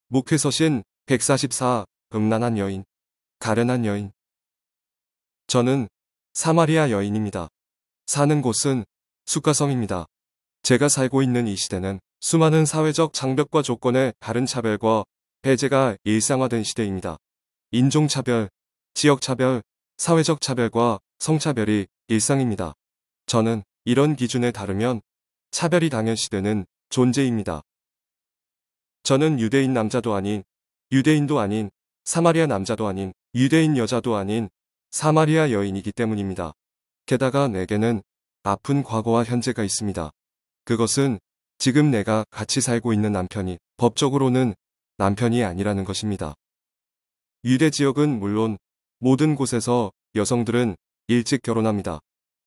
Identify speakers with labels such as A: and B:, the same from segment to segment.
A: 목회서신 144. 음란한 여인, 가련한 여인. 저는 사마리아 여인입니다. 사는 곳은 숫가성입니다. 제가 살고 있는 이 시대는 수많은 사회적 장벽과 조건의 다른 차별과 배제가 일상화된 시대입니다. 인종차별, 지역차별, 사회적 차별과 성차별이 일상입니다. 저는 이런 기준에 따르면 차별이 당연시되는 존재입니다. 저는 유대인 남자도 아닌, 유대인도 아닌, 사마리아 남자도 아닌, 유대인 여자도 아닌 사마리아 여인이기 때문입니다. 게다가 내게는 아픈 과거와 현재가 있습니다. 그것은 지금 내가 같이 살고 있는 남편이 법적으로는 남편이 아니라는 것입니다. 유대 지역은 물론 모든 곳에서 여성들은 일찍 결혼합니다.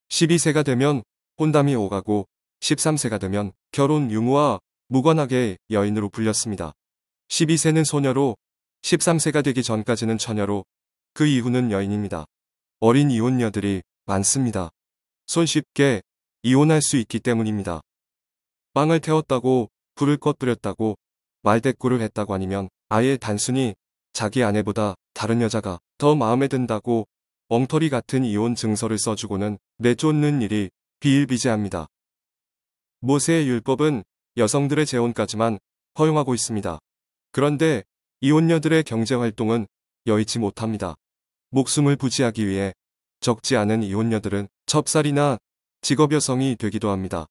A: 12세가 되면 혼담이 오가고 13세가 되면 결혼 유무와 무관하게 여인으로 불렸습니다. 12세는 소녀로, 13세가 되기 전까지는 처녀로, 그 이후는 여인입니다. 어린 이혼녀들이 많습니다. 손쉽게 이혼할 수 있기 때문입니다. 빵을 태웠다고, 불을 꺼뜨렸다고, 말대꾸를 했다고 아니면 아예 단순히 자기 아내보다 다른 여자가 더 마음에 든다고 엉터리 같은 이혼 증서를 써주고는 내쫓는 일이 비일비재합니다. 모세의 율법은 여성들의 재혼까지만 허용하고 있습니다. 그런데 이혼녀들의 경제활동은 여의치 못합니다. 목숨을 부지하기 위해 적지 않은 이혼녀들은 첩살이나 직업여성이 되기도 합니다.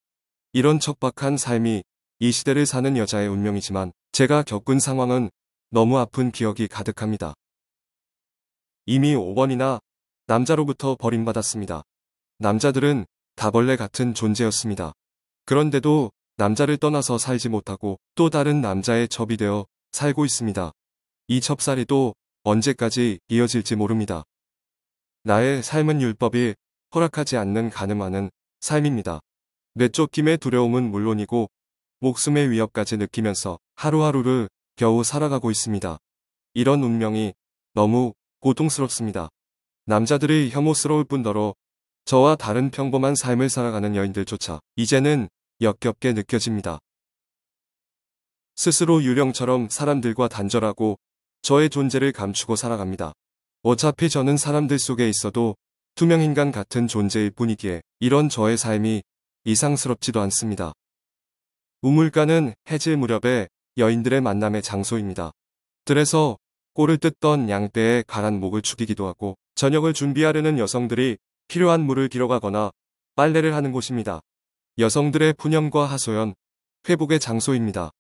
A: 이런 척박한 삶이 이 시대를 사는 여자의 운명이지만 제가 겪은 상황은 너무 아픈 기억이 가득합니다. 이미 5번이나 남자로부터 버림받았습니다. 남자들은 다벌레 같은 존재였습니다. 그런데도 남자를 떠나서 살지 못하고 또 다른 남자의 첩이 되어 살고 있습니다. 이 첩살이도 언제까지 이어질지 모릅니다. 나의 삶은 율법이 허락하지 않는 가늠하는 삶입니다. 내쫓김의 두려움은 물론이고 목숨의 위협까지 느끼면서 하루하루를 겨우 살아가고 있습니다. 이런 운명이 너무 고통스럽습니다. 남자들이 혐오스러울 뿐더러 저와 다른 평범한 삶을 살아가는 여인들조차 이제는 역겹게 느껴집니다. 스스로 유령처럼 사람들과 단절하고 저의 존재를 감추고 살아갑니다. 어차피 저는 사람들 속에 있어도 투명인간 같은 존재일 뿐이기에 이런 저의 삶이 이상스럽지도 않습니다. 우물가는 해질 무렵에 여인들의 만남의 장소입니다. 들에서 꼴을 뜯던 양떼의 가란 목을 축이기도 하고 저녁을 준비하려는 여성들이 필요한 물을 길어가거나 빨래를 하는 곳입니다. 여성들의 푸념과 하소연, 회복의 장소입니다.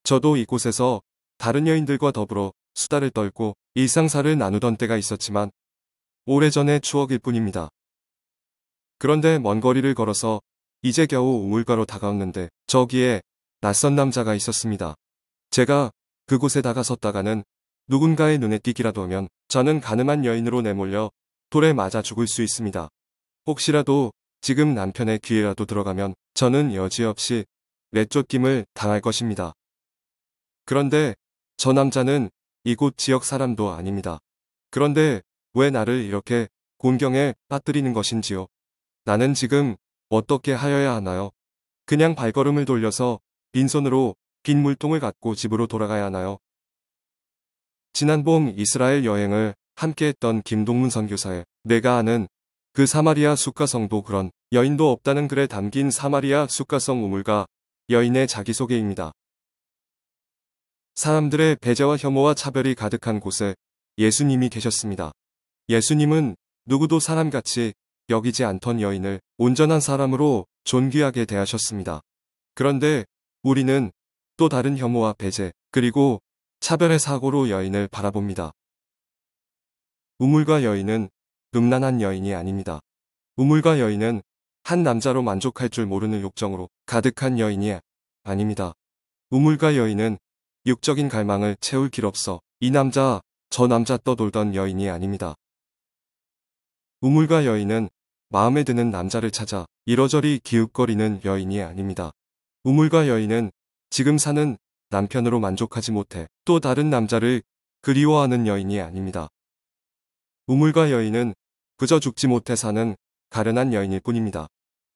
A: 저도 이곳에서 다른 여인들과 더불어 수다를 떨고 일상사를 나누던 때가 있었지만 오래전의 추억일 뿐입니다. 그런데 먼 거리를 걸어서 이제 겨우 우물가로 다가왔는데 저기에 낯선 남자가 있었습니다. 제가 그곳에 다가섰다가는 누군가의 눈에 띄기라도 하면 저는 가늠한 여인으로 내몰려 돌에 맞아 죽을 수 있습니다. 혹시라도 지금 남편의 귀에라도 들어가면 저는 여지없이 내쫓김을 당할 것입니다. 그런데 저 남자는 이곳 지역 사람도 아닙니다. 그런데 왜 나를 이렇게 곤경에 빠뜨리는 것인지요? 나는 지금 어떻게 하여야 하나요? 그냥 발걸음을 돌려서 빈손으로 빈 물통을 갖고 집으로 돌아가야 하나요? 지난 봄 이스라엘 여행을 함께했던 김동문 선교사의 내가 아는 그 사마리아 숫가성도 그런 여인도 없다는 글에 담긴 사마리아 숫가성 우물가 여인의 자기소개입니다. 사람들의 배제와 혐오와 차별이 가득한 곳에 예수님이 계셨습니다. 예수님은 누구도 사람같이 여기지 않던 여인을 온전한 사람으로 존귀하게 대하셨습니다. 그런데 우리는 또 다른 혐오와 배제 그리고 차별의 사고로 여인을 바라봅니다. 우물가 여인은 음란한 여인이 아닙니다. 우물가 여인은 한 남자로 만족할 줄 모르는 욕정으로 가득한 여인이 아닙니다. 우물가 여인은 육적인 갈망을 채울 길 없어 이 남자 저 남자 떠돌던 여인이 아닙니다. 우물가 여인은 마음에 드는 남자를 찾아 이러저리 기웃거리는 여인이 아닙니다. 우물가 여인은 지금 사는 남편으로 만족하지 못해 또 다른 남자를 그리워하는 여인이 아닙니다. 우물가 여인은 그저 죽지 못해 사는 가련한 여인일 뿐입니다.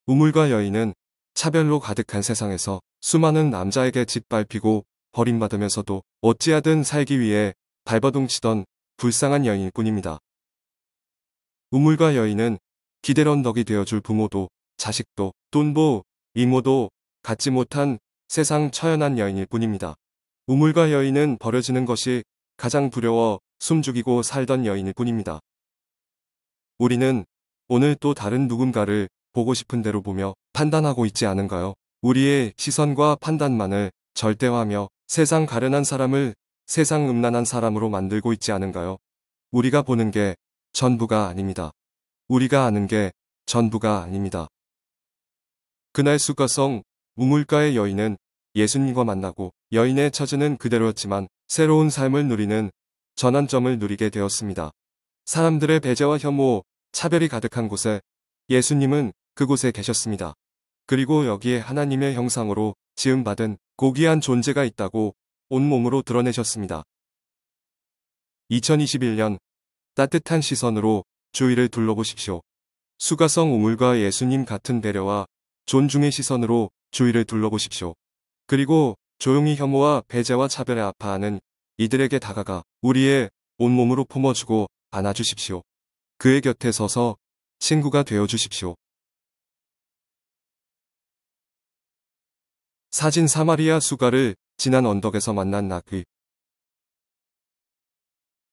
A: 우물가 여인은 차별로 가득한 세상에서 수많은 남자에게 짓밟히고 버림받으면서도 어찌하든 살기 위해 발버둥치던 불쌍한 여인일 뿐입니다. 우물가 여인은 기대런 덕이 되어줄 부모도 자식도 돈보 이모도 갖지 못한 세상 처연한 여인일 뿐입니다. 우물가 여인은 버려지는 것이 가장 두려워 숨죽이고 살던 여인일 뿐입니다. 우리는 오늘 또 다른 누군가를 보고 싶은 대로 보며 판단하고 있지 않은가요? 우리의 시선과 판단만을 절대화하며 세상 가련한 사람을 세상 음란한 사람으로 만들고 있지 않은가요? 우리가 보는 게 전부가 아닙니다. 우리가 아는 게 전부가 아닙니다. 그날 수가성 우물가의 여인은 예수님과 만나고 여인의 처지는 그대로였지만 새로운 삶을 누리는 전환점을 누리게 되었습니다. 사람들의 배제와 혐오, 차별이 가득한 곳에 예수님은 그곳에 계셨습니다. 그리고 여기에 하나님의 형상으로 지음받은 고귀한 존재가 있다고 온몸으로 드러내셨습니다. 2021년 따뜻한 시선으로 주위를 둘러보십시오. 수가성 우물과 예수님 같은 배려와 존중의 시선으로 주위를 둘러보십시오. 그리고 조용히 혐오와 배제와 차별에 아파하는 이들에게 다가가 우리의 온몸으로 품어주고 안아주십시오. 그의 곁에 서서 친구가 되어주십시오. 사진 사마리아 수가를 지난 언덕에서 만난 나귀.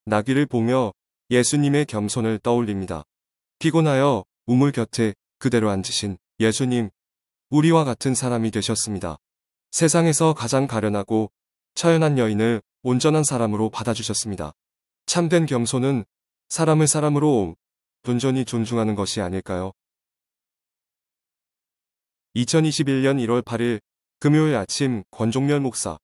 A: 나귀를 보며 예수님의 겸손을 떠올립니다. 피곤하여 우물 곁에 그대로 앉으신 예수님, 우리와 같은 사람이 되셨습니다. 세상에서 가장 가련하고 처연한 여인을 온전한 사람으로 받아주셨습니다. 참된 겸손은 사람을 사람으로 온전히 존중하는 것이 아닐까요? 2021년 1월 8일 금요일 아침 권종렬 목사